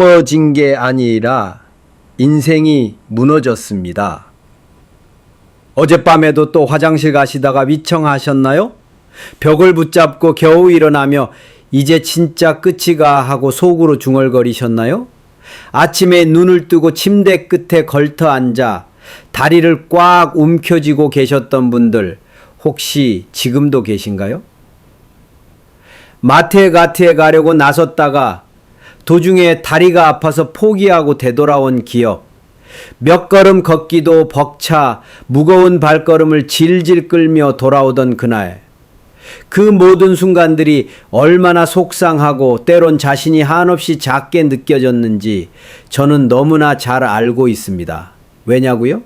넘어진 게 아니라 인생이 무너졌습니다. 어젯밤에도 또 화장실 가시다가 위청하셨나요? 벽을 붙잡고 겨우 일어나며 이제 진짜 끝이가 하고 속으로 중얼거리셨나요? 아침에 눈을 뜨고 침대 끝에 걸터 앉아 다리를 꽉 움켜쥐고 계셨던 분들 혹시 지금도 계신가요? 마트에 가려고 나섰다가 도중에 다리가 아파서 포기하고 되돌아온 기억, 몇 걸음 걷기도 벅차 무거운 발걸음을 질질 끌며 돌아오던 그날, 그 모든 순간들이 얼마나 속상하고 때론 자신이 한없이 작게 느껴졌는지 저는 너무나 잘 알고 있습니다. 왜냐고요?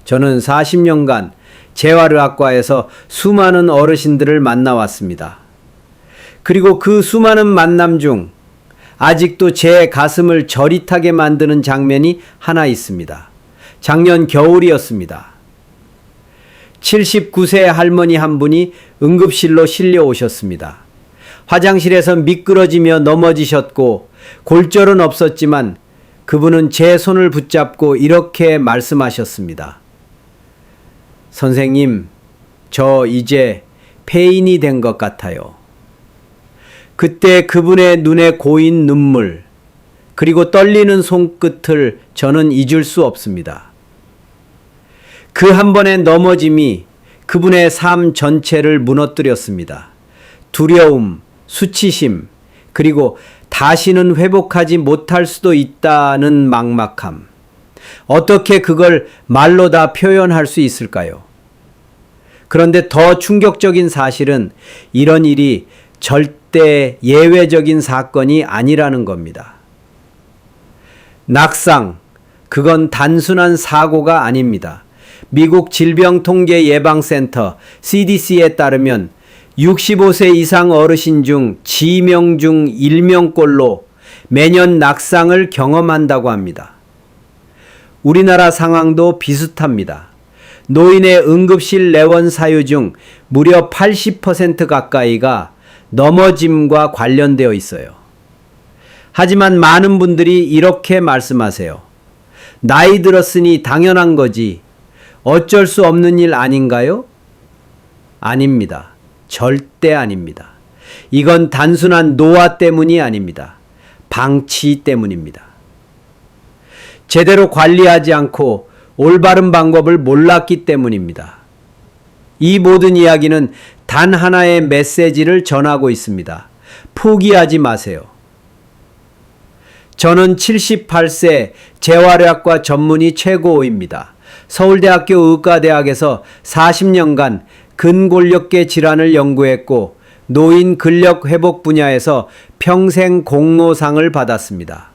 저는 40년간 재활의학과에서 수많은 어르신들을 만나왔습니다. 그리고 그 수많은 만남 중 아직도 제 가슴을 저릿하게 만드는 장면이 하나 있습니다. 작년 겨울이었습니다. 79세 할머니 한 분이 응급실로 실려 오셨습니다. 화장실에서 미끄러지며 넘어지셨고 골절은 없었지만 그분은 제 손을 붙잡고 이렇게 말씀하셨습니다. 선생님, 저 이제 폐인이 된 것 같아요. 그때 그분의 눈에 고인 눈물, 그리고 떨리는 손끝을 저는 잊을 수 없습니다. 그 한 번의 넘어짐이 그분의 삶 전체를 무너뜨렸습니다. 두려움, 수치심, 그리고 다시는 회복하지 못할 수도 있다는 막막함. 어떻게 그걸 말로 다 표현할 수 있을까요? 그런데 더 충격적인 사실은 이런 일이 절대 예외적인 사건이 아니라는 겁니다. 낙상, 그건 단순한 사고가 아닙니다. 미국 질병통계예방센터 CDC에 따르면 65세 이상 어르신 중 지명 중 1명꼴로 매년 낙상을 경험한다고 합니다. 우리나라 상황도 비슷합니다. 노인의 응급실 내원 사유 중 무려 80% 가까이가 넘어짐과 관련되어 있어요. 하지만 많은 분들이 이렇게 말씀하세요. 나이 들었으니 당연한 거지. 어쩔 수 없는 일 아닌가요? 아닙니다. 절대 아닙니다. 이건 단순한 노화 때문이 아닙니다. 방치 때문입니다. 제대로 관리하지 않고 올바른 방법을 몰랐기 때문입니다. 이 모든 이야기는 단 하나의 메시지를 전하고 있습니다. 포기하지 마세요. 저는 78세 재활의학과 전문의 최고호입니다. 서울대학교 의과대학에서 40년간 근골격계 질환을 연구했고 노인 근력 회복 분야에서 평생 공로상을 받았습니다.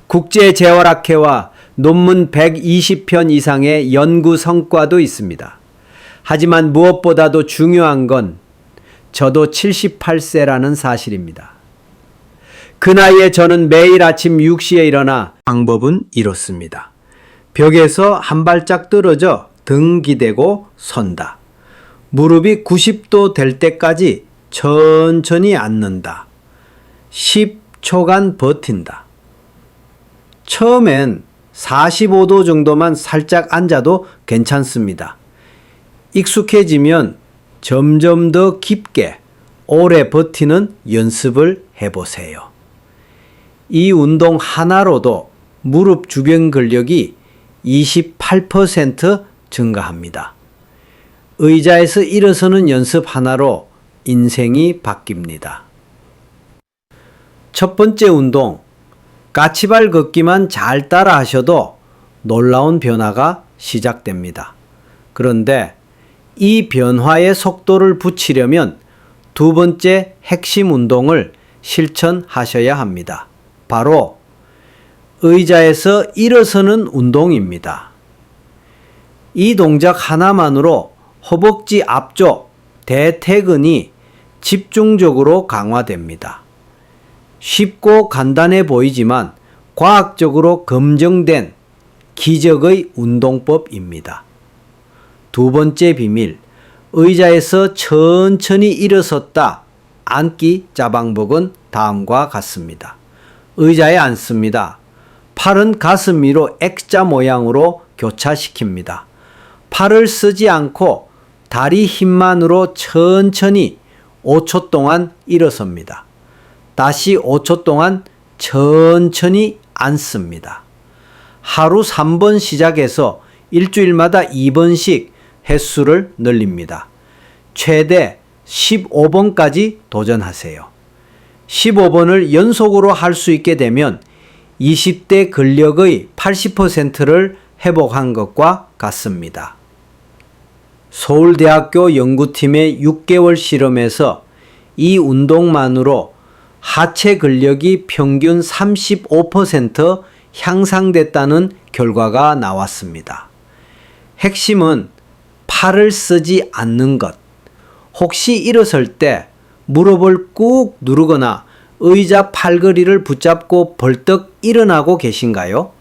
국제재활학회와 논문 120편 이상의 연구 성과도 있습니다. 하지만 무엇보다도 중요한 건 저도 78세라는 사실입니다. 그 나이에 저는 매일 아침 6시에 일어나 방법은 이렇습니다. 벽에서 한 발짝 떨어져 등 기대고 선다. 무릎이 90도 될 때까지 천천히 앉는다. 10초간 버틴다. 처음엔 45도 정도만 살짝 앉아도 괜찮습니다. 익숙해지면 점점 더 깊게 오래 버티는 연습을 해보세요. 이 운동 하나로도 무릎 주변 근력이 28% 증가합니다. 의자에서 일어서는 연습 하나로 인생이 바뀝니다. 첫 번째 운동, 까치발 걷기만 잘 따라 하셔도 놀라운 변화가 시작됩니다. 그런데 이 변화의 속도를 붙이려면 두 번째 핵심 운동을 실천하셔야 합니다. 바로 의자에서 일어서는 운동입니다. 이 동작 하나만으로 허벅지 앞쪽 대퇴근이 집중적으로 강화됩니다. 쉽고 간단해 보이지만 과학적으로 검증된 기적의 운동법입니다. 두 번째 비밀, 의자에서 천천히 일어섰다 앉기 자방복은 다음과 같습니다. 의자에 앉습니다. 팔은 가슴 위로 X자 모양으로 교차시킵니다. 팔을 쓰지 않고 다리 힘만으로 천천히 5초 동안 일어섭니다. 다시 5초 동안 천천히 앉습니다. 하루 3번 시작해서 일주일마다 2번씩 횟수를 늘립니다. 최대 15번까지 도전하세요. 15번을 연속으로 할 수 있게 되면 20대 근력의 80%를 회복한 것과 같습니다. 서울대학교 연구팀의 6개월 실험에서 이 운동만으로 하체 근력이 평균 35% 향상됐다는 결과가 나왔습니다. 핵심은 팔을 쓰지 않는 것. 혹시 일어설 때 무릎을 꾹 누르거나 의자 팔걸이를 붙잡고 벌떡 일어나고 계신가요?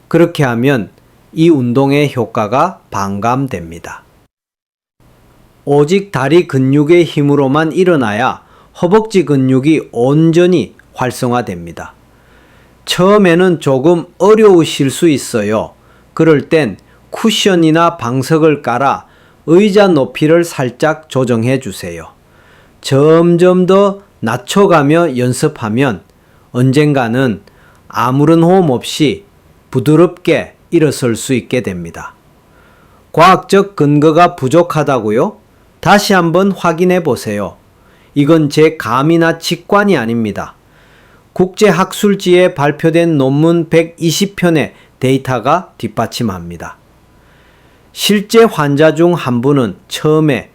그렇게 하면 이 운동의 효과가 반감됩니다. 오직 다리 근육의 힘으로만 일어나야 허벅지 근육이 온전히 활성화됩니다. 처음에는 조금 어려우실 수 있어요. 그럴 땐 쿠션이나 방석을 깔아 의자 높이를 살짝 조정해 주세요. 점점 더 낮춰가며 연습하면 언젠가는 아무런 호흡 없이 부드럽게 일어설 수 있게 됩니다. 과학적 근거가 부족하다고요? 다시 한번 확인해 보세요. 이건 제 감이나 직관이 아닙니다. 국제학술지에 발표된 논문 120편의 데이터가 뒷받침합니다. 실제 환자 중 한 분은 처음에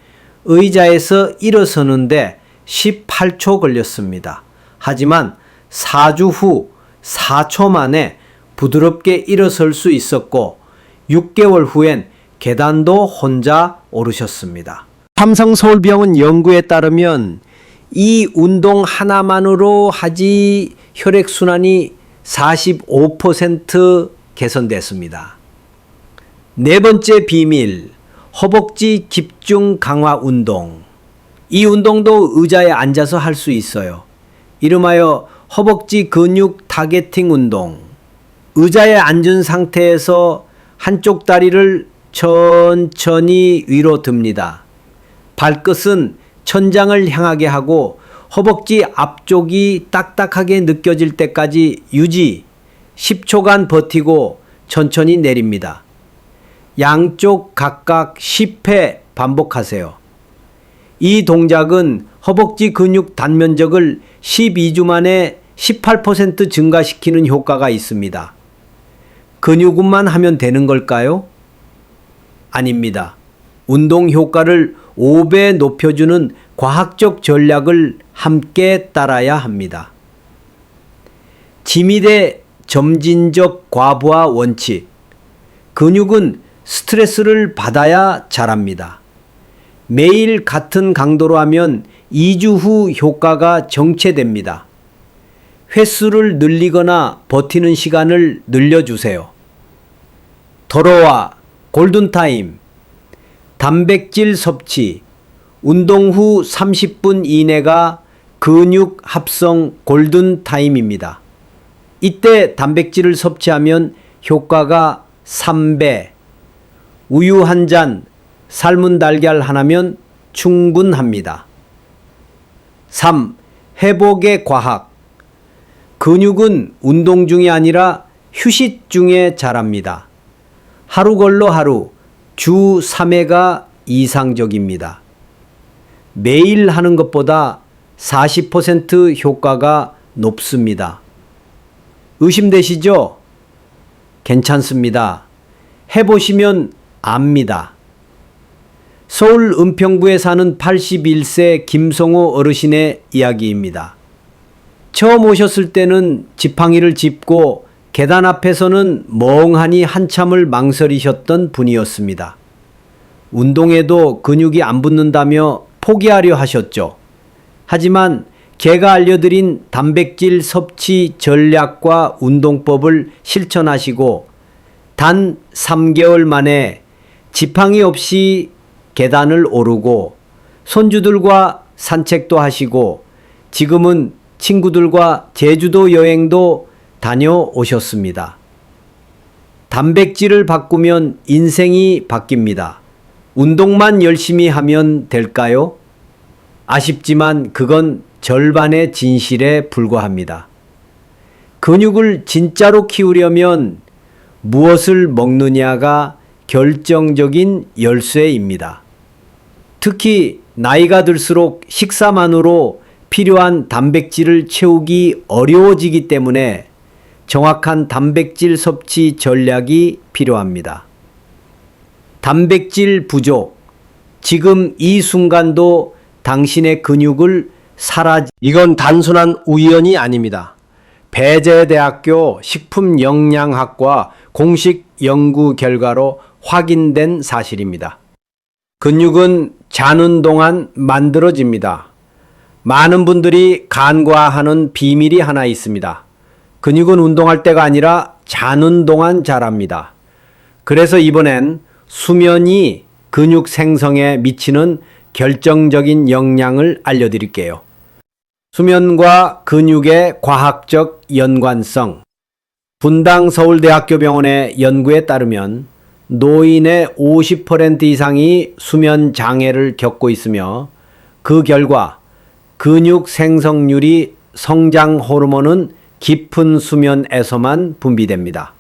의자에서 일어서는데 18초 걸렸습니다. 하지만 4주 후 4초 만에 부드럽게 일어설 수 있었고 6개월 후엔 계단도 혼자 오르셨습니다. 삼성서울병원 연구에 따르면 이 운동 하나만으로 하지 혈액순환이 45% 개선됐습니다. 네 번째 비밀, 허벅지 집중 강화 운동. 이 운동도 의자에 앉아서 할 수 있어요. 이름하여 허벅지 근육 타겟팅 운동. 의자에 앉은 상태에서 한쪽 다리를 천천히 위로 듭니다. 발끝은 천장을 향하게 하고 허벅지 앞쪽이 딱딱하게 느껴질 때까지 유지 10초간 버티고 천천히 내립니다. 양쪽 각각 10회 반복하세요. 이 동작은 허벅지 근육 단면적을 12주 만에 18% 증가시키는 효과가 있습니다. 근육운만 하면 되는 걸까요? 아닙니다. 운동 효과를 5배 높여주는 과학적 전략을 함께 따라야 합니다. 지미대 점진적 과부하 원칙. 근육은 스트레스를 받아야 자랍니다. 매일 같은 강도로 하면 2주 후 효과가 정체됩니다. 횟수를 늘리거나 버티는 시간을 늘려주세요. 도로와 골든타임. 단백질 섭취. 운동 후 30분 이내가 근육 합성 골든타임입니다. 이때 단백질을 섭취하면 효과가 3배. 우유 한 잔, 삶은 달걀 하나면 충분합니다. 3. 회복의 과학. 근육은 운동 중이 아니라 휴식 중에 자랍니다. 하루 걸러 하루, 주 3회가 이상적입니다. 매일 하는 것보다 40% 효과가 높습니다. 의심되시죠? 괜찮습니다. 해보시면 압니다. 서울 은평구에 사는 81세 김성호 어르신의 이야기입니다. 처음 오셨을 때는 지팡이를 짚고 계단 앞에서는 멍하니 한참을 망설이셨던 분이었습니다. 운동에도 근육이 안 붙는다며 포기하려 하셨죠. 하지만 제가 알려드린 단백질 섭취 전략과 운동법을 실천하시고 단 3개월 만에 지팡이 없이 계단을 오르고 손주들과 산책도 하시고 지금은 친구들과 제주도 여행도 다녀오셨습니다. 단백질을 바꾸면 인생이 바뀝니다. 운동만 열심히 하면 될까요? 아쉽지만 그건 절반의 진실에 불과합니다. 근육을 진짜로 키우려면 무엇을 먹느냐가 결정적인 열쇠입니다. 특히 나이가 들수록 식사만으로 필요한 단백질을 채우기 어려워지기 때문에 정확한 단백질 섭취 전략이 필요합니다. 단백질 부족. 지금 이 순간도 당신의 근육을 이건 단순한 우연이 아닙니다. 배재대학교 식품영양학과 공식 연구 결과로 확인된 사실입니다. 근육은 자는 동안 만들어집니다. 많은 분들이 간과하는 비밀이 하나 있습니다. 근육은 운동할 때가 아니라 자는 동안 자랍니다. 그래서 이번엔 수면이 근육 생성에 미치는 결정적인 영향을 알려드릴게요. 수면과 근육의 과학적 연관성. 분당 서울대학교병원의 연구에 따르면 노인의 50% 이상이 수면 장애를 겪고 있으며 그 결과 근육 생성률이 성장 호르몬은 깊은 수면에서만 분비됩니다.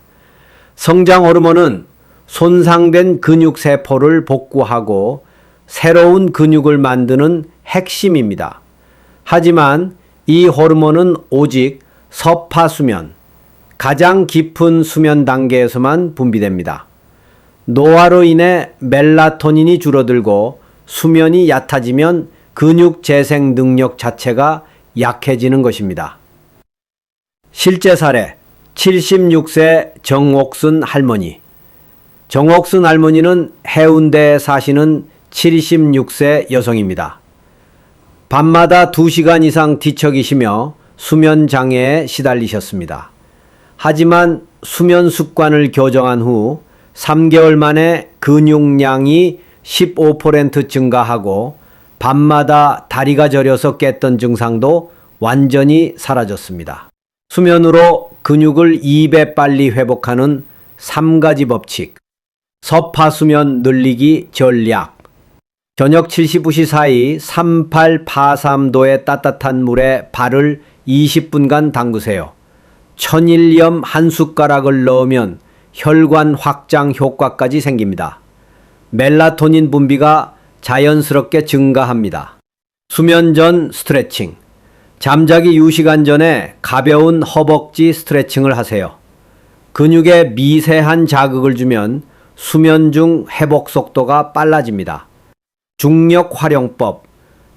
성장 호르몬은 손상된 근육 세포를 복구하고 새로운 근육을 만드는 핵심입니다. 하지만 이 호르몬은 오직 서파수면, 가장 깊은 수면 단계에서만 분비됩니다. 노화로 인해 멜라토닌이 줄어들고 수면이 얕아지면 근육 재생 능력 자체가 약해지는 것입니다. 실제 사례, 76세 정옥순 할머니. 정옥순 할머니는 해운대에 사시는 76세 여성입니다. 밤마다 2시간 이상 뒤척이시며 수면 장애에 시달리셨습니다. 하지만 수면 습관을 교정한 후 3개월 만에 근육량이 15% 증가하고 밤마다 다리가 저려서 깼던 증상도 완전히 사라졌습니다. 수면으로 근육을 2배 빨리 회복하는 3가지 법칙. 서파수면 늘리기 전략. 저녁 7시 사이 3883도의 따뜻한 물에 발을 20분간 담그세요. 천일염 한 숟가락을 넣으면 혈관 확장 효과까지 생깁니다. 멜라토닌 분비가 자연스럽게 증가합니다. 수면 전 스트레칭. 잠자기 유시간 전에 가벼운 허벅지 스트레칭을 하세요. 근육에 미세한 자극을 주면 수면 중 회복 속도가 빨라집니다. 중력 활용법.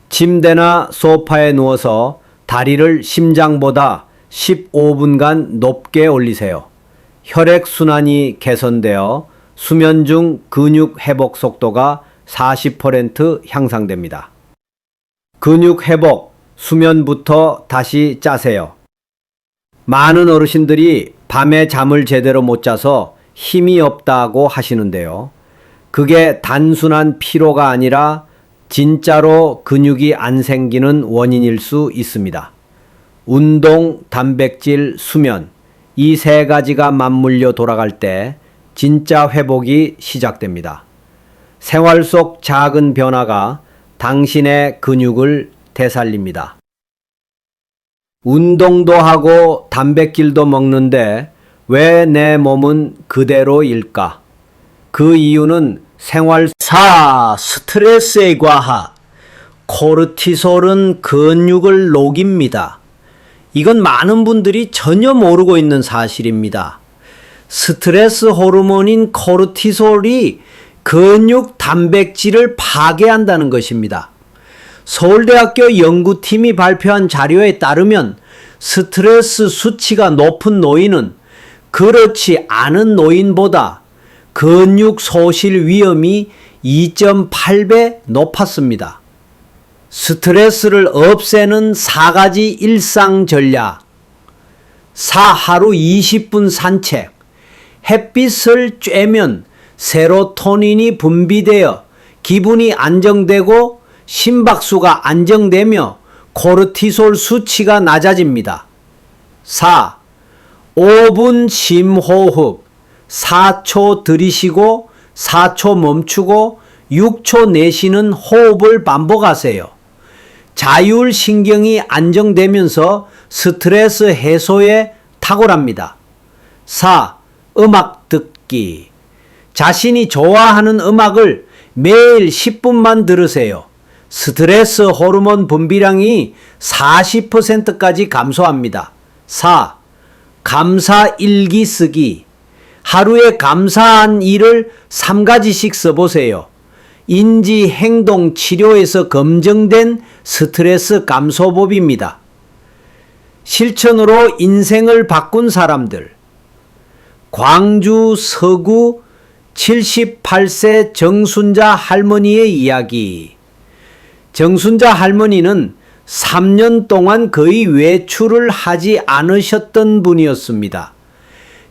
침대나 소파에 누워서 다리를 심장보다 15분간 높게 올리세요. 혈액순환이 개선되어 수면 중 근육 회복 속도가 40% 향상됩니다. 근육 회복, 수면부터 다시 짜세요. 많은 어르신들이 밤에 잠을 제대로 못 자서 힘이 없다고 하시는데요. 그게 단순한 피로가 아니라 진짜로 근육이 안 생기는 원인일 수 있습니다. 운동, 단백질, 수면, 이 3가지가 맞물려 돌아갈 때 진짜 회복이 시작됩니다. 생활 속 작은 변화가 당신의 근육을 되살립니다. 운동도 하고 단백질도 먹는데 왜 내 몸은 그대로일까? 그 이유는 스트레스의 과학. 코르티솔은 근육을 녹입니다. 이건 많은 분들이 전혀 모르고 있는 사실입니다. 스트레스 호르몬인 코르티솔이 근육 단백질을 파괴한다는 것입니다. 서울대학교 연구팀이 발표한 자료에 따르면 스트레스 수치가 높은 노인은 그렇지 않은 노인보다 근육 소실 위험이 2.8배 높았습니다. 스트레스를 없애는 4가지 일상 전략. 하루 20분 산책. 햇빛을 쬐면 세로토닌이 분비되어 기분이 안정되고 심박수가 안정되며 코르티솔 수치가 낮아집니다. 4. 5분 심호흡. 4초 들이쉬고 4초 멈추고 6초 내쉬는 호흡을 반복하세요. 자율신경이 안정되면서 스트레스 해소에 탁월합니다. 4. 음악 듣기. 자신이 좋아하는 음악을 매일 10분만 들으세요. 스트레스 호르몬 분비량이 40%까지 감소합니다. 4. 감사 일기 쓰기. 하루에 감사한 일을 3가지씩 써보세요. 인지 행동 치료에서 검증된 스트레스 감소법입니다. 실천으로 인생을 바꾼 사람들. 광주 서구 78세 정순자 할머니의 이야기. 정순자 할머니는 3년 동안 거의 외출을 하지 않으셨던 분이었습니다.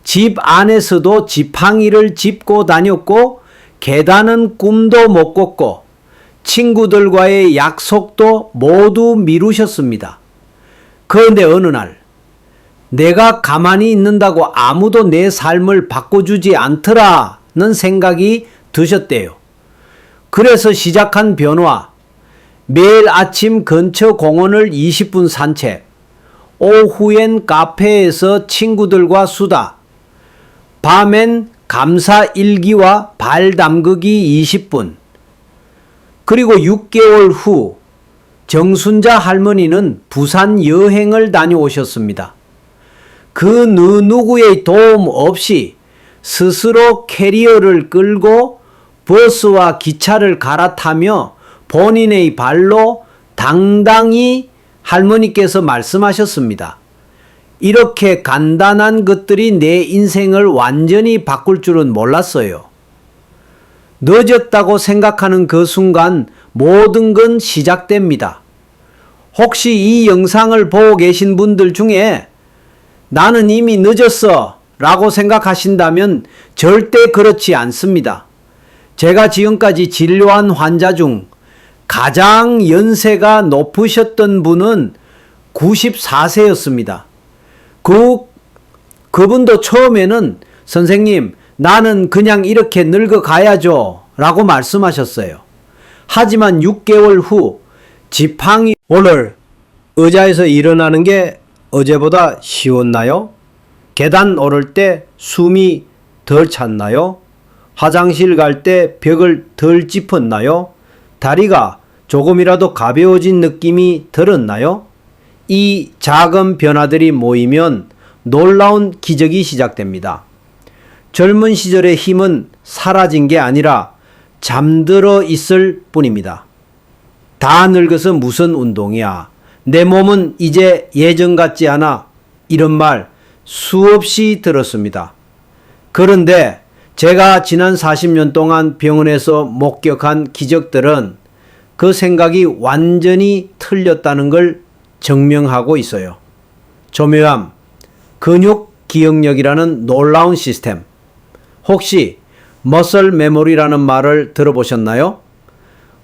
집 안에서도 지팡이를 짚고 다녔고 계단은 꿈도 못 걷고 친구들과의 약속도 모두 미루셨습니다. 그런데 어느 날 내가 가만히 있는다고 아무도 내 삶을 바꿔주지 않더라는 생각이 드셨대요. 그래서 시작한 변화. 매일 아침 근처 공원을 20분 산책, 오후엔 카페에서 친구들과 수다, 밤엔 감사 일기와 발 담그기 20분. 그리고 6개월 후 정순자 할머니는 부산 여행을 다녀오셨습니다. 그 누구의 도움 없이 스스로 캐리어를 끌고 버스와 기차를 갈아타며 본인의 발로 당당히 할머니께서 말씀하셨습니다. 이렇게 간단한 것들이 내 인생을 완전히 바꿀 줄은 몰랐어요. 늦었다고 생각하는 그 순간 모든 건 시작됩니다. 혹시 이 영상을 보고 계신 분들 중에 나는 이미 늦었어 라고 생각하신다면 절대 그렇지 않습니다. 제가 지금까지 진료한 환자 중 가장 연세가 높으셨던 분은 94세였습니다. 그분도 처음에는 선생님, 나는 그냥 이렇게 늙어가야죠 라고 말씀하셨어요. 하지만 6개월 후 지팡이 오늘 의자에서 일어나는 게 어제보다 쉬웠나요? 계단 오를 때 숨이 덜 찼나요? 화장실 갈 때 벽을 덜 짚었나요? 다리가 조금이라도 가벼워진 느낌이 들었나요? 이 작은 변화들이 모이면 놀라운 기적이 시작됩니다. 젊은 시절의 힘은 사라진 게 아니라 잠들어 있을 뿐입니다. 다 늙어서 무슨 운동이야. 내 몸은 이제 예전 같지 않아. 이런 말 수없이 들었습니다. 그런데 제가 지난 40년 동안 병원에서 목격한 기적들은 그 생각이 완전히 틀렸다는 걸 증명하고 있어요. 조묘암, 근육 기억력이라는 놀라운 시스템. 혹시 머슬 메모리라는 말을 들어보셨나요?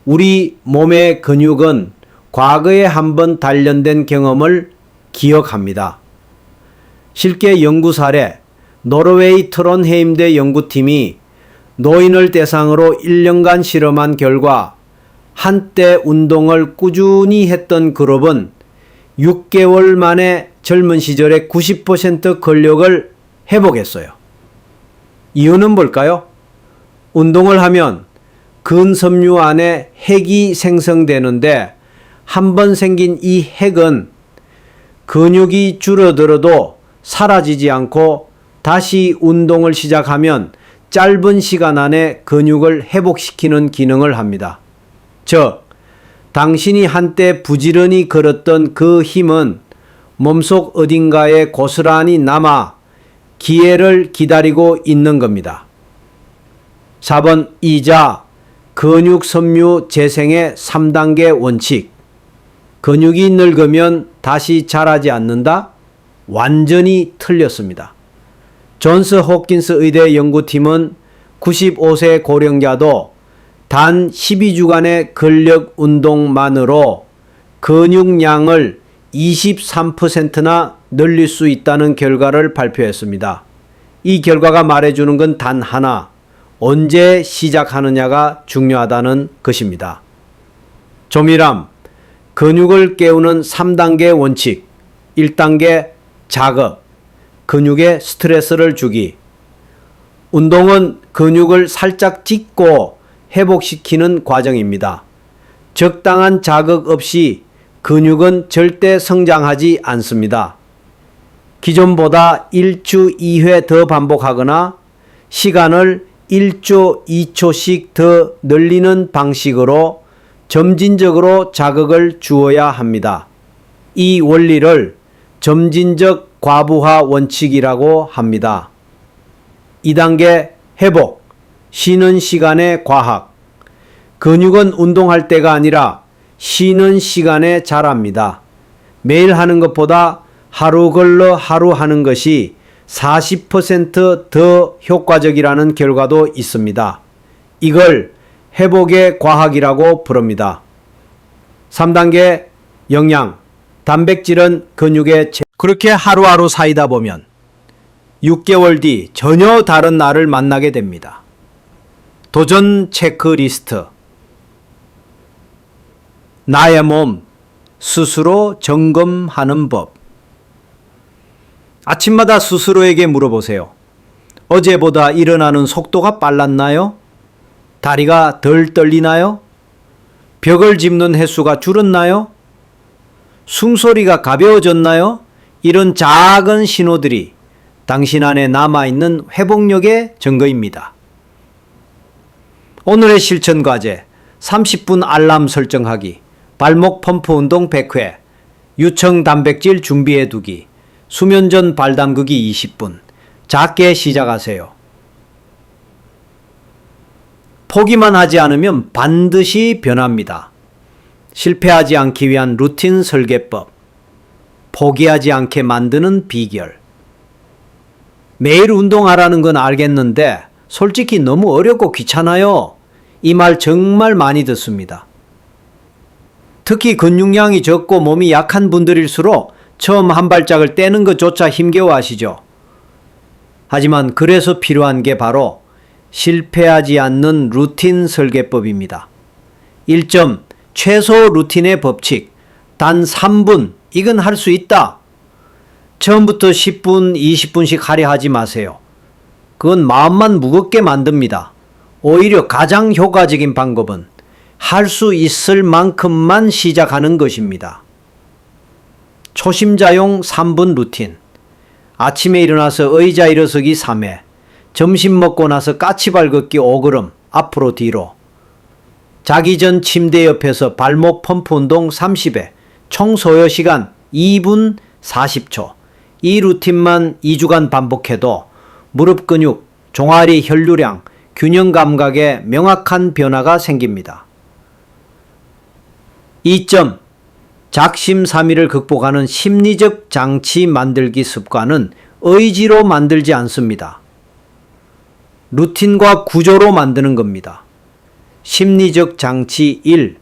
우리 몸의 근육은 과거에 한번 단련된 경험을 기억합니다. 실제 연구 사례, 노르웨이 트론헤임대 연구팀이 노인을 대상으로 1년간 실험한 결과 한때 운동을 꾸준히 했던 그룹은 6개월 만에 젊은 시절의 90% 근력을 회복했어요. 이유는 뭘까요? 운동을 하면 근섬유 안에 핵이 생성되는데 한 번 생긴 이 핵은 근육이 줄어들어도 사라지지 않고 다시 운동을 시작하면 짧은 시간 안에 근육을 회복시키는 기능을 합니다. 즉, 당신이 한때 부지런히 걸었던 그 힘은 몸속 어딘가에 고스란히 남아 기회를 기다리고 있는 겁니다. 4번 이자 근육 섬유 재생의 3단계 원칙. 근육이 늙으면 다시 자라지 않는다? 완전히 틀렸습니다. 존스 홉킨스 의대 연구팀은 95세 고령자도 단 12주간의 근력 운동만으로 근육량을 23%나 늘릴 수 있다는 결과를 발표했습니다. 이 결과가 말해주는 건 단 하나, 언제 시작하느냐가 중요하다는 것입니다. 조미람, 근육을 깨우는 3단계 원칙. 1단계 자극, 근육에 스트레스를 주기. 운동은 근육을 살짝 찢고 회복시키는 과정입니다. 적당한 자극 없이 근육은 절대 성장하지 않습니다. 기존보다 1주 2회 더 반복하거나 시간을 1조 2초씩 더 늘리는 방식으로 점진적으로 자극을 주어야 합니다. 이 원리를 점진적 과부하 원칙이라고 합니다. 2단계 회복, 쉬는 시간의 과학. 근육은 운동할 때가 아니라 쉬는 시간에 자랍니다. 매일 하는 것보다 하루 걸러 하루 하는 것이 40% 효과적이라는 결과도 있습니다. 이걸 회복의 과학이라고 부릅니다. 3단계 영양, 단백질은 근육의 그렇게 하루하루 살다 보면 6개월 뒤 전혀 다른 나를 만나게 됩니다. 도전 체크리스트. 나의 몸 스스로 점검하는 법. 아침마다 스스로에게 물어보세요. 어제보다 일어나는 속도가 빨랐나요? 다리가 덜 떨리나요? 벽을 짚는 횟수가 줄었나요? 숨소리가 가벼워졌나요? 이런 작은 신호들이 당신 안에 남아있는 회복력의 증거입니다. 오늘의 실천 과제, 30분 알람 설정하기, 발목 펌프 운동 100회, 유청 단백질 준비해 두기, 수면 전 발 담그기 20분. 작게 시작하세요. 포기만 하지 않으면 반드시 변합니다. 실패하지 않기 위한 루틴 설계법. 포기하지 않게 만드는 비결. 매일 운동하라는 건 알겠는데 솔직히 너무 어렵고 귀찮아요. 이 말 정말 많이 듣습니다. 특히 근육량이 적고 몸이 약한 분들일수록 처음 한 발짝을 떼는 것조차 힘겨워 하시죠. 하지만 그래서 필요한 게 바로 실패하지 않는 루틴 설계법입니다. 1점, 최소 루틴의 법칙. 단 3분, 이건 할 수 있다. 처음부터 10분, 20분씩 하려 하지 마세요. 그건 마음만 무겁게 만듭니다. 오히려 가장 효과적인 방법은 할 수 있을 만큼만 시작하는 것입니다. 초심자용 3분 루틴. 아침에 일어나서 의자 일어서기 3회, 점심 먹고 나서 까치발 걷기 5걸음 앞으로 뒤로, 자기 전 침대 옆에서 발목 펌프 운동 30회, 총 소요 시간 2분 40초. 이 루틴만 2주간 반복해도 무릎 근육, 종아리 혈류량, 균형 감각에 명확한 변화가 생깁니다. 2점, 작심삼일을 극복하는 심리적 장치 만들기 습관은 의지로 만들지 않습니다. 루틴과 구조로 만드는 겁니다. 심리적 장치 1.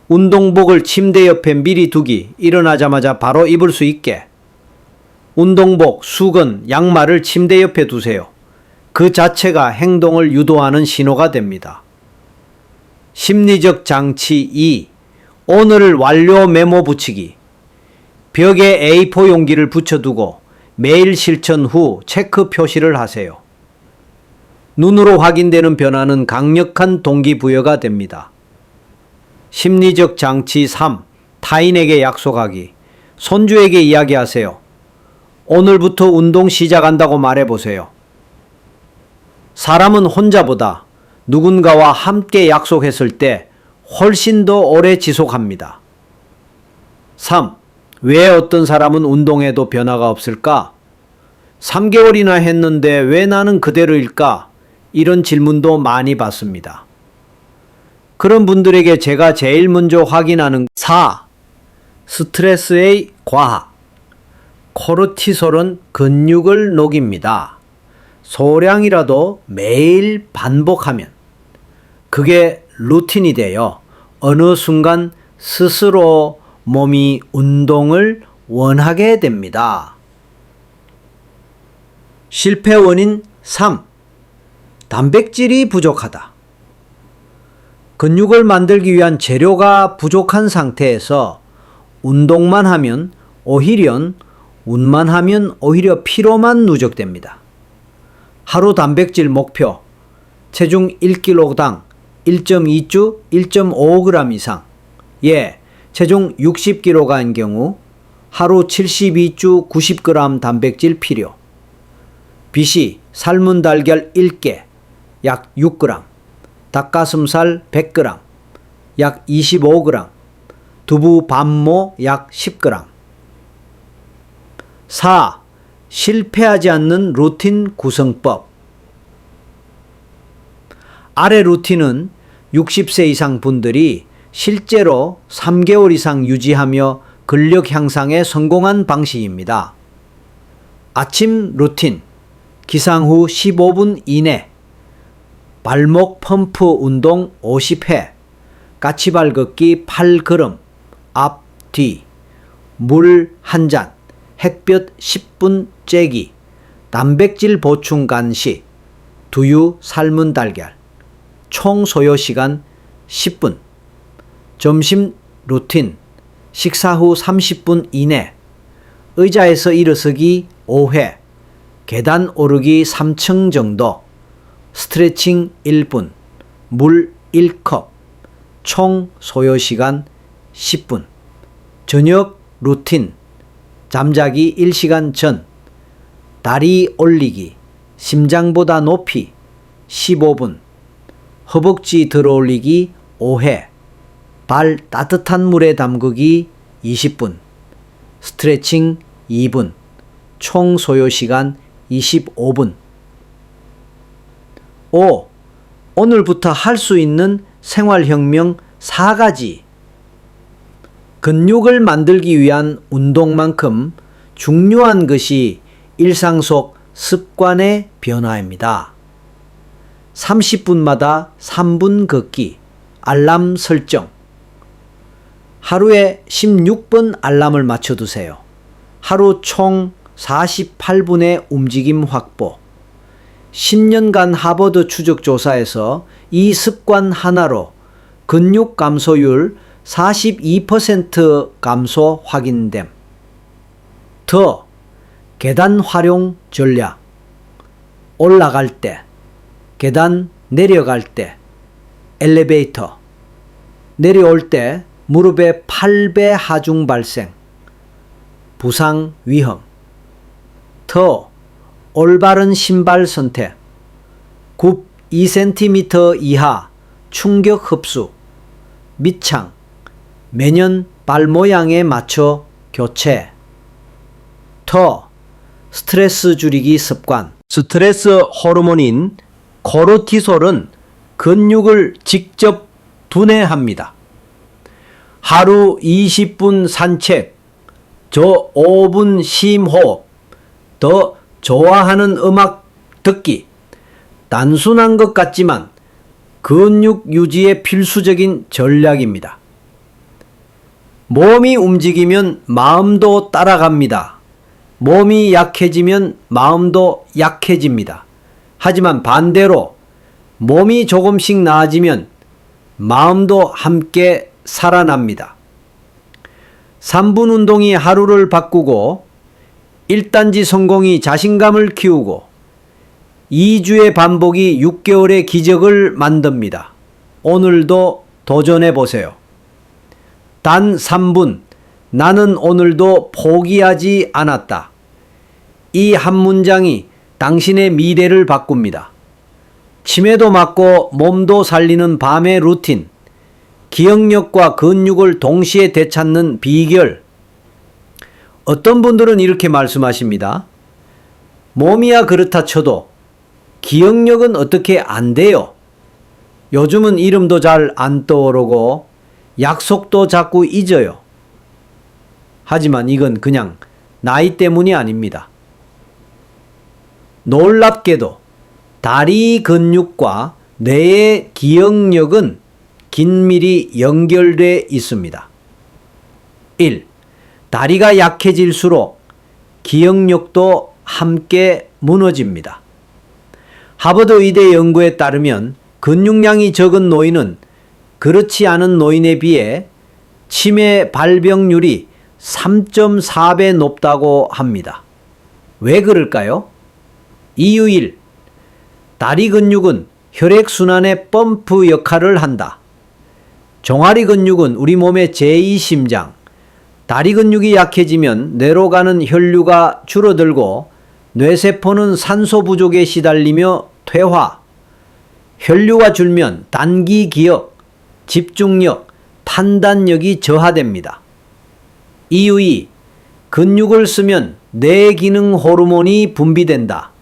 운동복을 침대 옆에 미리 두기, 일어나자마자 바로 입을 수 있게. 운동복, 수건, 양말을 침대 옆에 두세요. 그 자체가 행동을 유도하는 신호가 됩니다. 심리적 장치 2. 오늘 완료 메모 붙이기. 벽에 A4 용기를 붙여두고 매일 실천 후 체크 표시를 하세요. 눈으로 확인되는 변화는 강력한 동기부여가 됩니다. 심리적 장치 3. 타인에게 약속하기. 손주에게 이야기하세요. 오늘부터 운동 시작한다고 말해보세요. 사람은 혼자보다 누군가와 함께 약속했을 때 훨씬 더 오래 지속합니다. 3. 왜 어떤 사람은 운동해도 변화가 없을까? 3개월이나 했는데 왜 나는 그대로일까? 이런 질문도 많이 받습니다. 그런 분들에게 제가 제일 먼저 확인하는 4. 스트레스의 과학. 코르티솔은 근육을 녹입니다. 소량이라도 매일 반복하면 그게 루틴이 되어 어느 순간 스스로 몸이 운동을 원하게 됩니다. 실패 원인 3. 단백질이 부족하다. 근육을 만들기 위한 재료가 부족한 상태에서 운동만 하면 오히려 운만 하면 오히려 피로만 누적됩니다. 하루 단백질 목표 체중 1kg당 1.2주 1.5g 이상. 체중 60kg인 경우 하루 72주 90g 단백질 필요. BC 삶은 달걀 1개 약 6g, 닭가슴살 100g 약 25g, 두부 반모 약 10g. 4. 실패하지 않는 루틴 구성법. 아래 루틴은 60세 이상 분들이 실제로 3개월 이상 유지하며 근력 향상에 성공한 방식입니다. 아침 루틴, 기상 후 15분 이내, 발목 펌프 운동 50회, 까치발 걷기 8걸음, 앞, 뒤, 물 1잔, 햇볕 10분 쬐기, 단백질 보충 간식, 두유 삶은 달걀, 총 소요 시간 10분. 점심 루틴, 식사 후 30분 이내, 의자에서 일어서기 5회, 계단 오르기 3층 정도, 스트레칭 1분, 물 1컵, 총 소요 시간 10분. 저녁 루틴, 잠자기 1시간 전, 다리 올리기, 심장보다 높이 15분, 허벅지 들어올리기 5회, 발 따뜻한 물에 담그기 20분, 스트레칭 2분, 총 소요 시간 25분. 5. 오늘부터 할 수 있는 생활혁명 4가지. 근육을 만들기 위한 운동만큼 중요한 것이 일상 속 습관의 변화입니다. 30분마다 3분 걷기, 알람 설정. 하루에 16분 알람을 맞춰두세요. 하루 총 48분의 움직임 확보. 10년간 하버드 추적 조사에서 이 습관 하나로 근육 감소율 42% 감소 확인됨. 더 계단 활용 전략. 올라갈 때, 계단 내려갈 때, 엘리베이터, 내려올 때 무릎에 8배 하중 발생, 부상 위험. 더 올바른 신발 선택, 굽 2cm 이하 충격 흡수, 밑창, 매년 발 모양에 맞춰 교체. 더 스트레스 줄이기 습관. 스트레스 호르몬인 코르티솔은 근육을 직접 분해합니다. 하루 20분 산책, 저 5분 심호흡, 더 좋아하는 음악 듣기. 단순한 것 같지만 근육 유지에 필수적인 전략입니다. 몸이 움직이면 마음도 따라갑니다. 몸이 약해지면 마음도 약해집니다. 하지만 반대로 몸이 조금씩 나아지면 마음도 함께 살아납니다. 3분 운동이 하루를 바꾸고 1단지 성공이 자신감을 키우고 2주의 반복이 6개월의 기적을 만듭니다. 오늘도 도전해 보세요. 단 3분, 나는 오늘도 포기하지 않았다. 이 한 문장이 당신의 미래를 바꿉니다. 치매도 막고 몸도 살리는 밤의 루틴, 기억력과 근육을 동시에 되찾는 비결. 어떤 분들은 이렇게 말씀하십니다. 몸이야 그렇다 쳐도 기억력은 어떻게 안 돼요? 요즘은 이름도 잘 안 떠오르고 약속도 자꾸 잊어요. 하지만 이건 그냥 나이 때문이 아닙니다. 놀랍게도 다리 근육과 뇌의 기억력은 긴밀히 연결되어 있습니다. 1. 다리가 약해질수록 기억력도 함께 무너집니다. 하버드 의대 연구에 따르면 근육량이 적은 노인은 그렇지 않은 노인에 비해 치매 발병률이 3.4배 높다고 합니다. 왜 그럴까요? 이유 1. 다리 근육은 혈액순환의 펌프 역할을 한다. 종아리 근육은 우리 몸의 제2심장. 다리 근육이 약해지면 뇌로 가는 혈류가 줄어들고 뇌세포는 산소 부족에 시달리며 퇴화. 혈류가 줄면 단기 기억, 집중력, 판단력이 저하됩니다. 이유 2. 근육을 쓰면 뇌 기능 호르몬이 분비된다.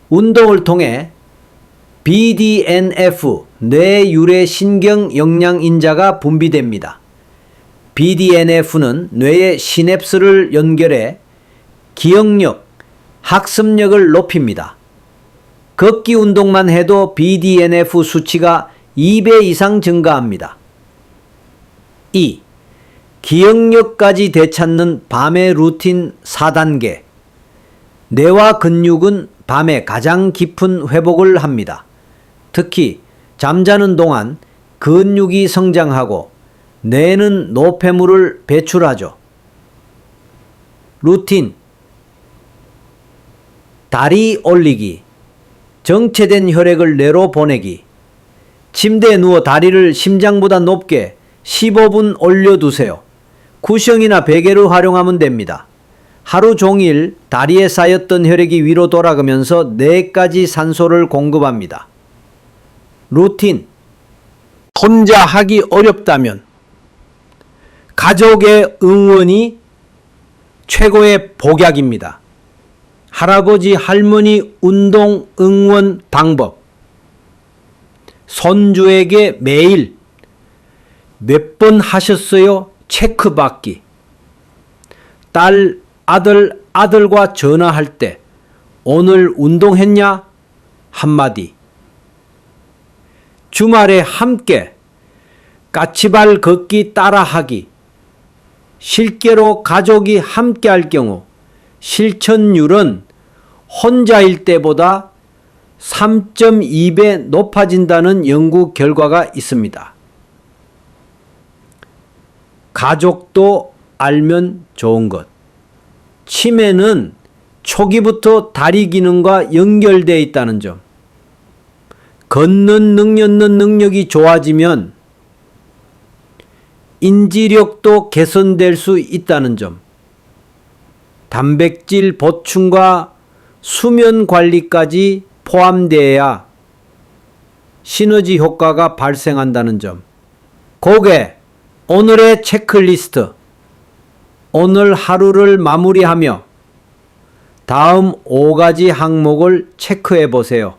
운동을 통해 BDNF, 뇌유래 신경 영양인자가 분비됩니다. BDNF는 뇌의 시냅스를 연결해 기억력, 학습력을 높입니다. 걷기 운동만 해도 BDNF 수치가 2배 이상 증가합니다. 2. 기억력까지 되찾는 밤의 루틴 4단계. 뇌와 근육은 밤에 가장 깊은 회복을 합니다. 특히 잠자는 동안 근육이 성장하고 뇌는 노폐물을 배출하죠. 루틴. 다리 올리기. 정체된 혈액을 뇌로 보내기. 침대에 누워 다리를 심장보다 높게 15분 올려두세요. 쿠션이나 베개를 활용하면 됩니다. 하루 종일 다리에 쌓였던 혈액이 위로 돌아가면서 뇌까지 산소를 공급합니다. 루틴. 혼자 하기 어렵다면 가족의 응원이 최고의 복약입니다. 할아버지, 할머니 운동 응원 방법. 손주에게 매일 몇 번 하셨어요? 체크받기. 딸, 아들과 전화할 때 오늘 운동했냐? 한마디. 주말에 함께 까치발 걷기 따라하기. 실제로 가족이 함께 할 경우 실천율은 혼자일 때보다 3.2배 높아진다는 연구 결과가 있습니다. 가족도 알면 좋은 것. 치매는 초기부터 다리 기능과 연결되어 있다는 점. 걷는 능력이 좋아지면 인지력도 개선될 수 있다는 점. 단백질 보충과 수면 관리까지 포함되어야 시너지 효과가 발생한다는 점. 고개, 오늘의 체크리스트. 오늘 하루를 마무리하며 다음 5가지 항목을 체크해 보세요.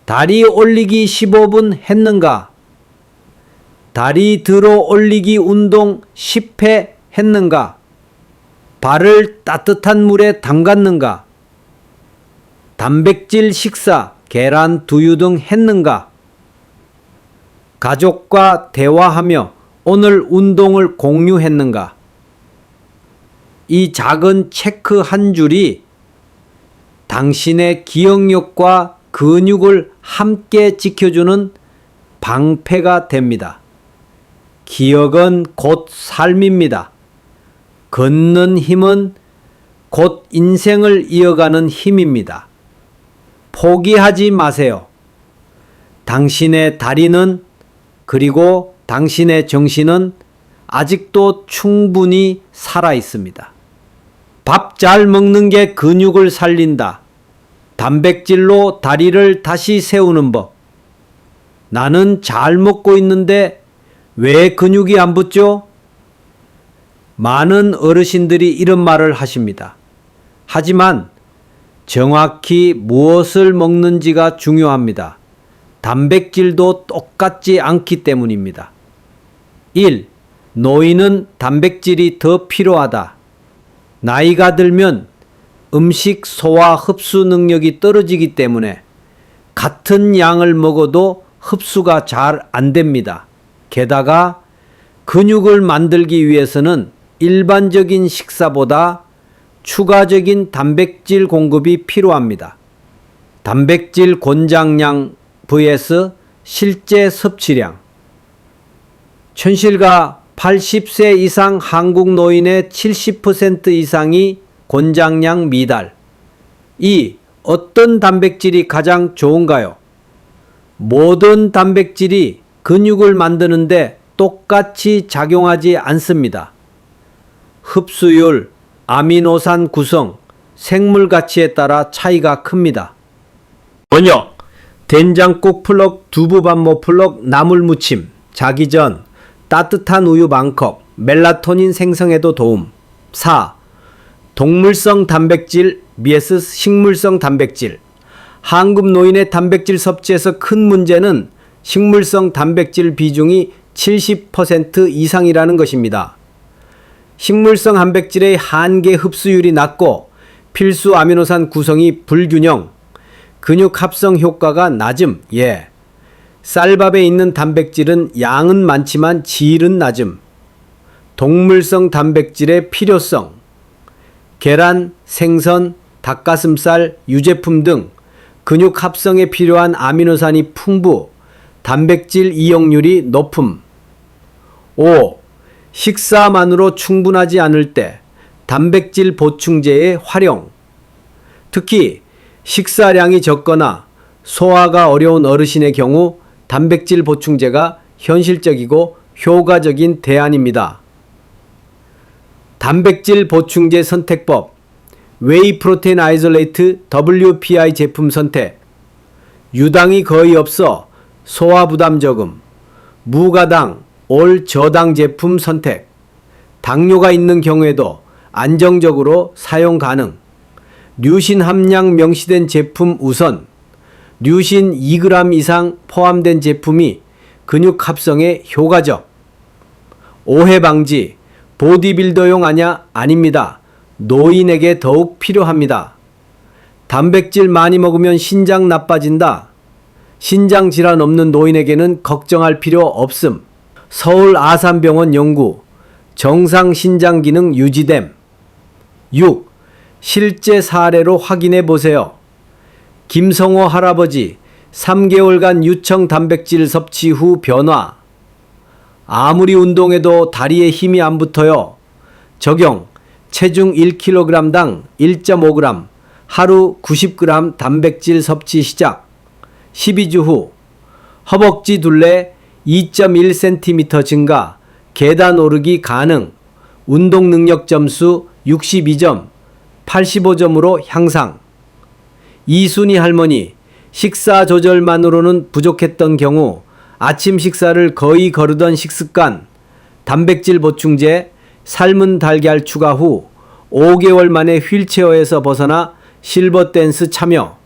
다리 올리기 15분 했는가? 다리 들어 올리기 운동 10회 했는가? 발을 따뜻한 물에 담갔는가? 단백질 식사, 계란, 두유 등 했는가? 가족과 대화하며 오늘 운동을 공유했는가? 이 작은 체크 한 줄이 당신의 기억력과 근육을 함께 지켜주는 방패가 됩니다. 기억은 곧 삶입니다. 걷는 힘은 곧 인생을 이어가는 힘입니다. 포기하지 마세요. 당신의 다리는 그리고 당신의 정신은 아직도 충분히 살아 있습니다. 밥 잘 먹는 게 근육을 살린다. 단백질로 다리를 다시 세우는 법. 나는 잘 먹고 있는데 왜 근육이 안 붙죠? 많은 어르신들이 이런 말을 하십니다. 하지만 정확히 무엇을 먹는지가 중요합니다. 단백질도 똑같지 않기 때문입니다. 1. 노인은 단백질이 더 필요하다. 나이가 들면 음식 소화 흡수 능력이 떨어지기 때문에 같은 양을 먹어도 흡수가 잘 안 됩니다. 게다가 근육을 만들기 위해서는 일반적인 식사보다 추가적인 단백질 공급이 필요합니다. 단백질 권장량 vs 실제 섭취량. 현실과 80세 이상 한국 노인의 70% 이상이 권장량 미달. 이 어떤 단백질이 가장 좋은가요? 모든 단백질이 근육을 만드는데 똑같이 작용하지 않습니다. 흡수율, 아미노산 구성, 생물 가치에 따라 차이가 큽니다. 번역, 된장국 플럭, 두부반모 플럭, 나물 무침, 자기 전, 따뜻한 우유 반컵, 멜라토닌 생성에도 도움. 4. 동물성 단백질 vs 식물성 단백질. 한국 노인의 단백질 섭취에서 큰 문제는 식물성 단백질 비중이 70% 이상이라는 것입니다. 식물성 단백질의 한계 흡수율이 낮고 필수 아미노산 구성이 불균형, 근육 합성 효과가 낮음. 쌀밥에 있는 단백질은 양은 많지만 질은 낮음. 동물성 단백질의 필요성. 계란, 생선, 닭가슴살, 유제품 등 근육 합성에 필요한 아미노산이 풍부, 단백질 이용률이 높음. 5. 식사만으로 충분하지 않을 때 단백질 보충제의 활용. 특히 식사량이 적거나 소화가 어려운 어르신의 경우 단백질 보충제가 현실적이고 효과적인 대안입니다. 단백질 보충제 선택법. 웨이 프로테인 아이솔레이트 WPI 제품 선택. 유당이 거의 없어 소화 부담 적음. 무가당, 올 저당 제품 선택. 당뇨가 있는 경우에도 안정적으로 사용 가능. 류신 함량 명시된 제품 우선. 류신 2g 이상 포함된 제품이 근육 합성에 효과적. 오해 방지. 보디빌더용 아닙니다. 노인에게 더욱 필요합니다. 단백질 많이 먹으면 신장 나빠진다. 신장 질환 없는 노인에게는 걱정할 필요 없음. 서울 아산병원 연구. 정상 신장 기능 유지됨. 6. 실제 사례로 확인해 보세요. 김성호 할아버지 3개월간 유청 단백질 섭취 후 변화. 아무리 운동해도 다리에 힘이 안 붙어요. 적용. 체중 1kg당 1.5g, 하루 90g 단백질 섭취 시작. 12주 후 허벅지 둘레 2.1cm 증가, 계단 오르기 가능, 운동 능력 점수 62점, 85점으로 향상. 이순희 할머니, 식사 조절만으로는 부족했던 경우 아침 식사를 거의 거르던 식습관, 단백질 보충제, 삶은 달걀 추가 후 5개월 만에 휠체어에서 벗어나 실버 댄스 참여.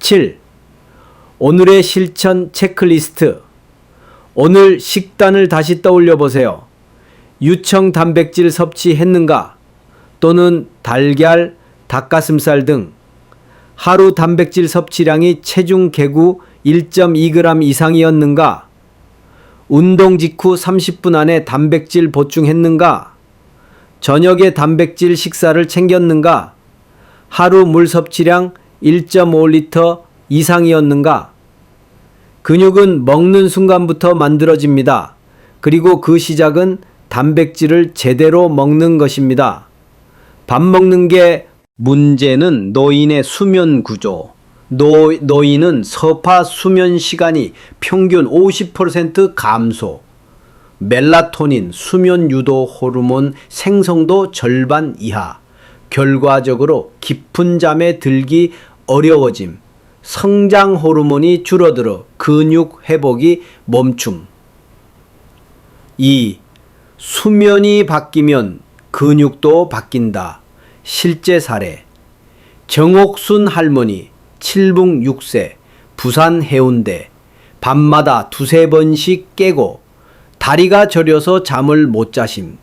7. 오늘의 실천 체크리스트. 오늘 식단을 다시 떠올려 보세요. 유청 단백질 섭취했는가? 또는 달걀, 닭가슴살 등 하루 단백질 섭취량이 체중 개구 1.2g 이상이었는가? 운동 직후 30분 안에 단백질 보충했는가? 저녁에 단백질 식사를 챙겼는가? 하루 물 섭취량 1.5L 이상이었는가? 근육은 먹는 순간부터 만들어집니다. 그리고 그 시작은 단백질을 제대로 먹는 것입니다. 밥 먹는 게 문제는 노인의 수면 구조. 노인은 서파 수면 시간이 평균 50% 감소. 멜라토닌, 수면 유도 호르몬 생성도 절반 이하. 결과적으로 깊은 잠에 들기 어려워짐. 성장 호르몬이 줄어들어 근육 회복이 멈춤. 2. 수면이 바뀌면 근육도 바뀐다. 실제 사례. 정옥순 할머니 7붕 6세 부산 해운대. 밤마다 두세 번씩 깨고 다리가 저려서 잠을 못 자심.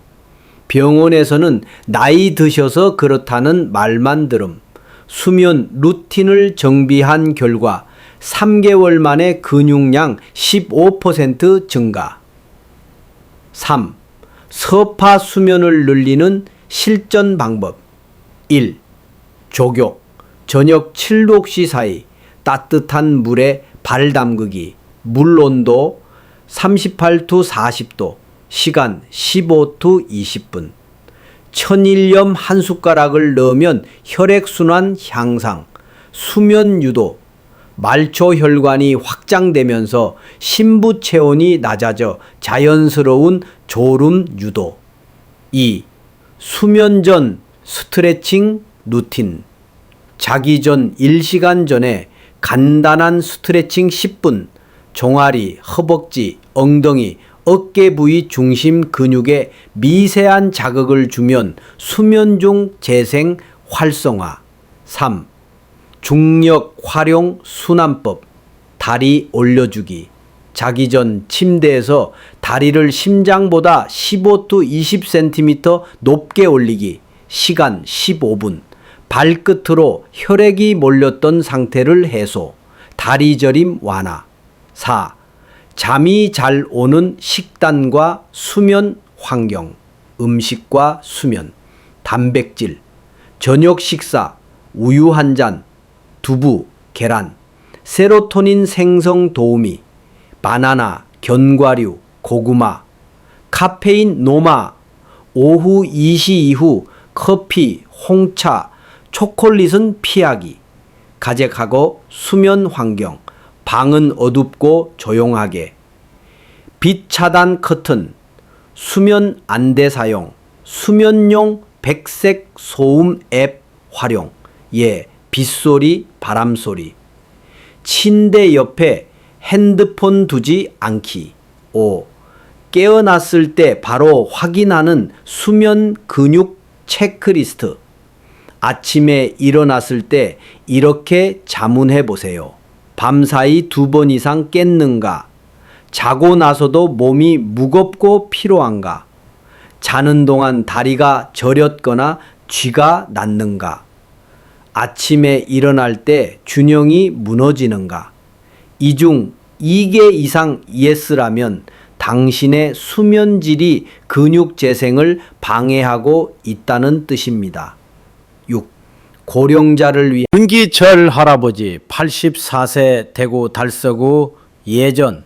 병원에서는 나이 드셔서 그렇다는 말만 들음. 수면 루틴을 정비한 결과 3개월 만에 근육량 15% 증가. 3. 서파 수면을 늘리는 실전 방법. 1. 족욕. 저녁 7-9시 사이 따뜻한 물에 발 담그기. 물 온도 38-40도. 시간 15-20분. 천일염 한 숟가락을 넣으면 혈액순환 향상, 수면 유도, 말초 혈관이 확장되면서 심부 체온이 낮아져 자연스러운 졸음 유도. 2. 수면 전 스트레칭 루틴. 자기 전 1시간 전에 간단한 스트레칭 10분, 종아리, 허벅지, 엉덩이, 어깨 부위 중심 근육에 미세한 자극을 주면 수면 중 재생 활성화. 3. 중력 활용 순환법. 다리 올려주기. 자기 전 침대에서 다리를 심장보다 15-20cm 높게 올리기. 시간 15분. 발끝으로 혈액이 몰렸던 상태를 해소. 다리 저림 완화. 4. 잠이 잘 오는 식단과 수면 환경. 음식과 수면. 단백질. 저녁 식사. 우유 한 잔. 두부, 계란. 세로토닌 생성 도우미. 바나나, 견과류, 고구마. 카페인 노마. 오후 2시 이후 커피, 홍차, 초콜릿은 피하기. 가제하고 수면 환경. 방은 어둡고 조용하게. 빛 차단 커튼. 수면 안대 사용. 수면용 백색 소음 앱 활용. 예, 빗소리, 바람소리. 침대 옆에 핸드폰 두지 않기. 5. 깨어났을 때 바로 확인하는 수면 근육 체크리스트. 아침에 일어났을 때 이렇게 자문해 보세요. 밤사이 2번 이상 깼는가? 자고 나서도 몸이 무겁고 피로한가? 자는 동안 다리가 저렸거나 쥐가 났는가? 아침에 일어날 때 균형이 무너지는가? 이 중 2개 이상 예스라면 당신의 수면질이 근육 재생을 방해하고 있다는 뜻입니다. 6. 고령자를 위한 윤기철 할아버지 84세 대구 달서구 예전.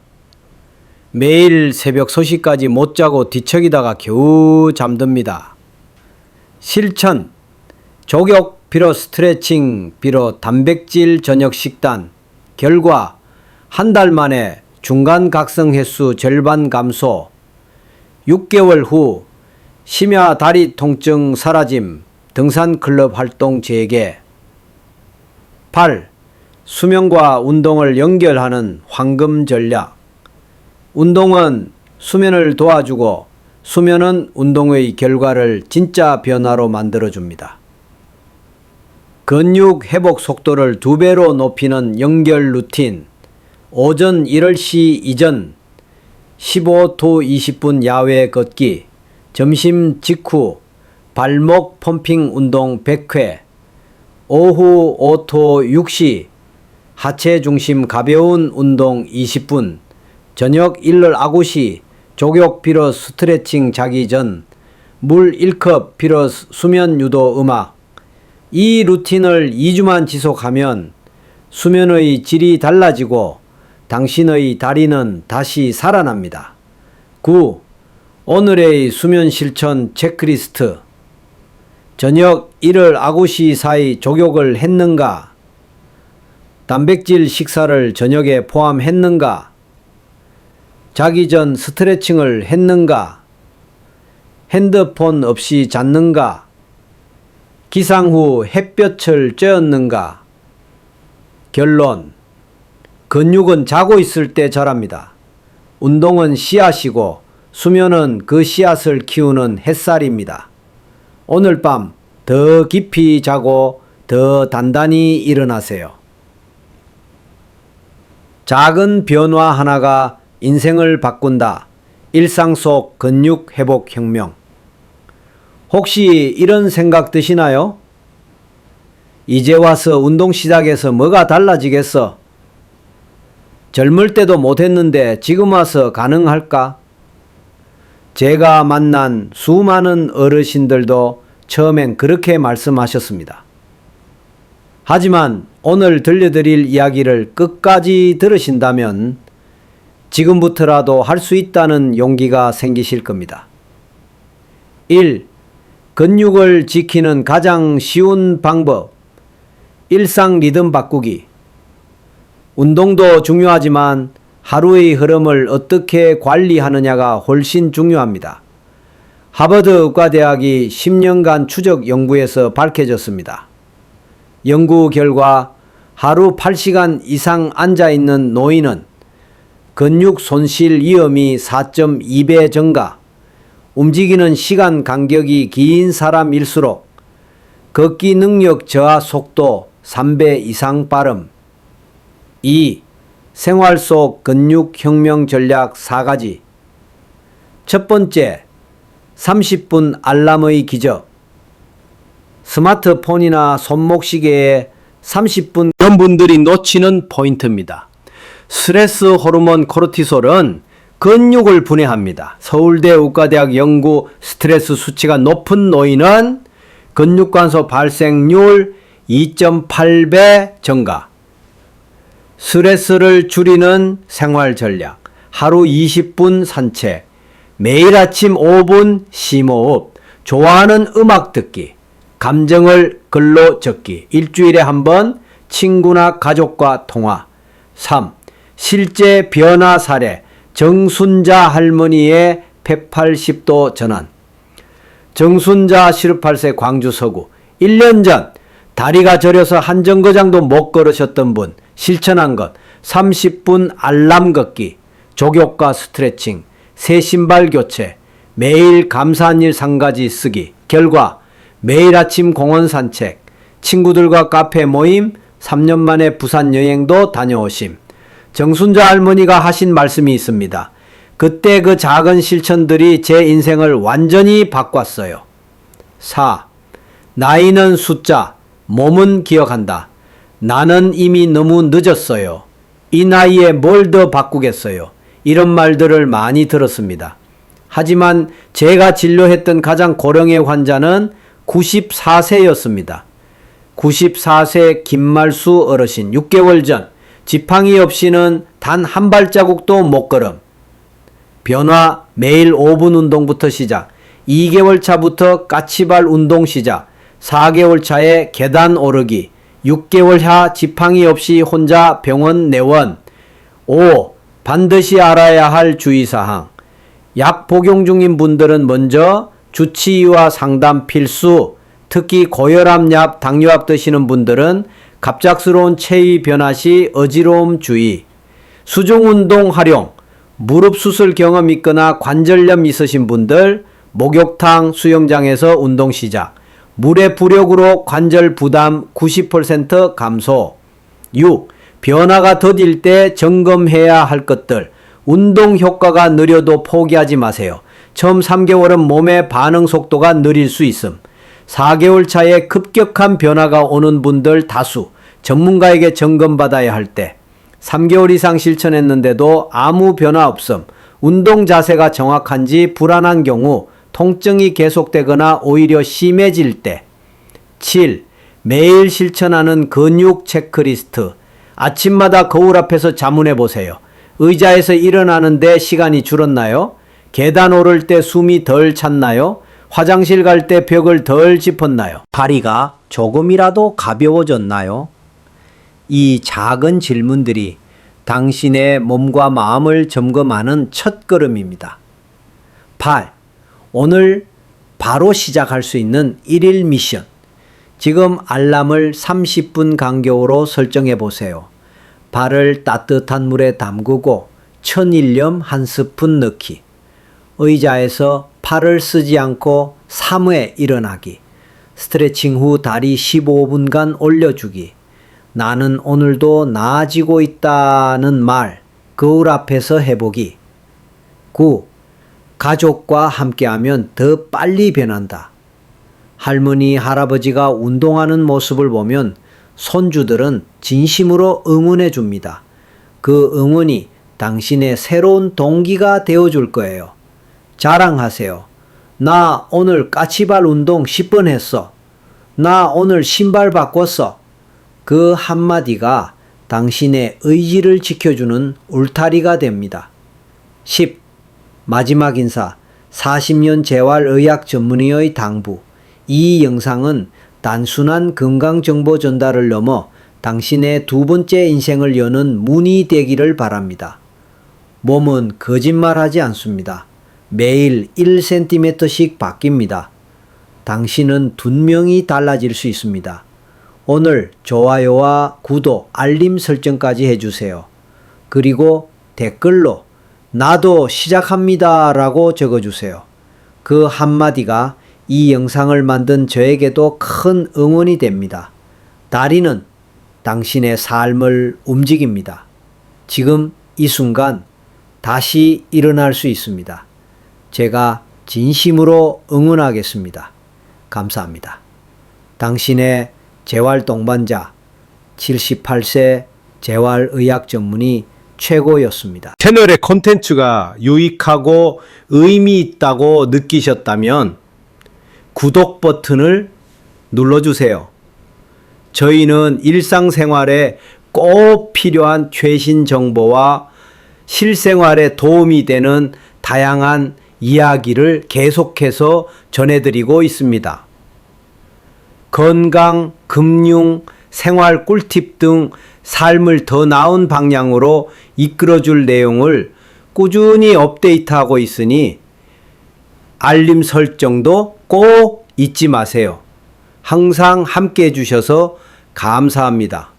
매일 새벽 3시까지 못 자고 뒤척이다가 겨우 잠듭니다. 실천. 족욕 비로 스트레칭 비로 단백질 저녁 식단. 결과 한 달 만에 중간 각성 횟수 절반 감소. 6개월 후 심야 다리 통증 사라짐. 등산 클럽 활동 재개. 8. 수면과 운동을 연결하는 황금 전략. 운동은 수면을 도와주고 수면은 운동의 결과를 진짜 변화로 만들어줍니다. 근육 회복 속도를 2배로 높이는 연결 루틴. 오전 1시 이전 15-20분 야외 걷기. 점심 직후 발목 펌핑 운동 100회. 오후 5-6시 하체 중심 가벼운 운동 20분. 저녁 일럴 아구시 족욕 비로 스트레칭 자기 전. 물 1컵 비로 수면 유도 음악. 이 루틴을 2주만 지속하면 수면의 질이 달라지고 당신의 다리는 다시 살아납니다. 9. 오늘의 수면 실천 체크리스트. 저녁 1월 아구시 사이 족욕을 했는가? 단백질 식사를 저녁에 포함했는가? 자기 전 스트레칭을 했는가? 핸드폰 없이 잤는가? 기상 후 햇볕을 쬐었는가? 결론. 근육은 자고 있을 때 자랍니다. 운동은 씨앗이고 수면은 그 씨앗을 키우는 햇살입니다. 오늘 밤 더 깊이 자고 더 단단히 일어나세요. 작은 변화 하나가 인생을 바꾼다. 일상 속 근육 회복 혁명. 혹시 이런 생각 드시나요? 이제 와서 운동 시작해서 뭐가 달라지겠어? 젊을 때도 못했는데 지금 와서 가능할까? 제가 만난 수많은 어르신들도 처음엔 그렇게 말씀하셨습니다. 하지만 오늘 들려드릴 이야기를 끝까지 들으신다면 지금부터라도 할 수 있다는 용기가 생기실 겁니다. 1. 근육을 지키는 가장 쉬운 방법. 일상 리듬 바꾸기. 운동도 중요하지만 하루의 흐름을 어떻게 관리하느냐가 훨씬 중요합니다. 하버드 의과대학이 10년간 추적 연구에서 밝혀졌습니다. 연구 결과 하루 8시간 이상 앉아있는 노인은 근육 손실 위험이 4.2배 증가, 움직이는 시간 간격이 긴 사람일수록 걷기 능력 저하 속도 3배 이상 빠름. 2. 생활 속 근육 혁명 전략 4가지. 첫 번째, 30분 알람의 기적. 스마트폰이나 손목시계에 30분 이런 분들이 놓치는 포인트입니다. 스트레스 호르몬 코르티솔은 근육을 분해합니다. 서울대 의과대학 연구 스트레스 수치가 높은 노인은 근육관소 발생률 2.8배 증가. 스트레스를 줄이는 생활 전략. 하루 20분 산책. 매일 아침 5분 심호흡. 좋아하는 음악 듣기. 감정을 글로 적기. 일주일에 한 번 친구나 가족과 통화. 3. 실제 변화 사례. 정순자 할머니의 180도 전환. 정순자 78세 광주 서구. 1년 전 다리가 저려서 한 정거장도 못 걸으셨던 분 실천한 것 30분 알람 걷기, 족욕과 스트레칭, 새 신발 교체, 매일 감사한 일 3가지 쓰기. 결과 매일 아침 공원 산책, 친구들과 카페 모임, 3년 만에 부산 여행도 다녀오심. 정순자 할머니가 하신 말씀이 있습니다. 그때 그 작은 실천들이 제 인생을 완전히 바꿨어요. 4. 나이는 숫자, 몸은 기억한다. 나는 이미 너무 늦었어요. 이 나이에 뭘 더 바꾸겠어요. 이런 말들을 많이 들었습니다. 하지만 제가 진료했던 가장 고령의 환자는 94세였습니다. 94세 김말수 어르신 6개월 전 지팡이 없이는 단 한 발자국도 못 걸음. 변화 매일 5분 운동부터 시작. 2개월 차부터 까치발 운동 시작. 4개월 차에 계단 오르기. 6개월 차 지팡이 없이 혼자 병원 내원. 5. 반드시 알아야 할 주의사항. 약 복용 중인 분들은 먼저 주치의와 상담 필수. 특히 고혈압 약, 당뇨약 드시는 분들은 갑작스러운 체위 변화 시 어지러움 주의. 수중운동 활용. 무릎 수술 경험 있거나 관절염 있으신 분들 목욕탕, 수영장에서 운동 시작. 물의 부력으로 관절 부담 90% 감소. 6. 변화가 더딜 때 점검해야 할 것들. 운동 효과가 느려도 포기하지 마세요. 처음 3개월은 몸의 반응 속도가 느릴 수 있음. 4개월 차에 급격한 변화가 오는 분들 다수. 전문가에게 점검받아야 할 때. 3개월 이상 실천했는데도 아무 변화 없음. 운동 자세가 정확한지 불안한 경우, 통증이 계속되거나 오히려 심해질 때. 7. 매일 실천하는 근육 체크리스트. 아침마다 거울 앞에서 자문해 보세요. 의자에서 일어나는데 시간이 줄었나요? 계단 오를 때 숨이 덜 찼나요? 화장실 갈 때 벽을 덜 짚었나요? 다리가 조금이라도 가벼워졌나요? 이 작은 질문들이 당신의 몸과 마음을 점검하는 첫 걸음입니다. 8. 오늘 바로 시작할 수 있는 1일 미션. 지금 알람을 30분 간격으로 설정해 보세요. 발을 따뜻한 물에 담그고 천일염 한 스푼 넣기. 의자에서 팔을 쓰지 않고 3회 일어나기. 스트레칭 후 다리 15분간 올려주기. 나는 오늘도 나아지고 있다는 말 거울 앞에서 해보기. 9. 가족과 함께하면 더 빨리 변한다. 할머니, 할아버지가 운동하는 모습을 보면 손주들은 진심으로 응원해 줍니다. 그 응원이 당신의 새로운 동기가 되어줄 거예요. 자랑하세요. 나 오늘 까치발 운동 10번 했어. 나 오늘 신발 바꿨어. 그 한마디가 당신의 의지를 지켜주는 울타리가 됩니다. 10. 마지막 인사. 40년 재활의학 전문의의 당부. 이 영상은 단순한 건강정보 전달을 넘어 당신의 두 번째 인생을 여는 문이 되기를 바랍니다. 몸은 거짓말하지 않습니다. 매일 1cm씩 바뀝니다. 당신은 분명히 달라질 수 있습니다. 오늘 좋아요와 구독, 알림 설정까지 해주세요. 그리고 댓글로 나도 시작합니다 라고 적어주세요. 그 한마디가 이 영상을 만든 저에게도 큰 응원이 됩니다. 다리는 당신의 삶을 움직입니다. 지금 이 순간 다시 일어날 수 있습니다. 제가 진심으로 응원하겠습니다. 감사합니다. 당신의 재활 동반자 78세 재활의학 전문의 최고였습니다. 채널의 콘텐츠가 유익하고 의미 있다고 느끼셨다면 구독 버튼을 눌러주세요. 저희는 일상생활에 꼭 필요한 최신 정보와 실생활에 도움이 되는 다양한 이야기를 계속해서 전해드리고 있습니다. 건강, 금융, 생활 꿀팁 등 삶을 더 나은 방향으로 이끌어줄 내용을 꾸준히 업데이트하고 있으니 알림 설정도 꼭 잊지 마세요. 항상 함께 해주셔서 감사합니다.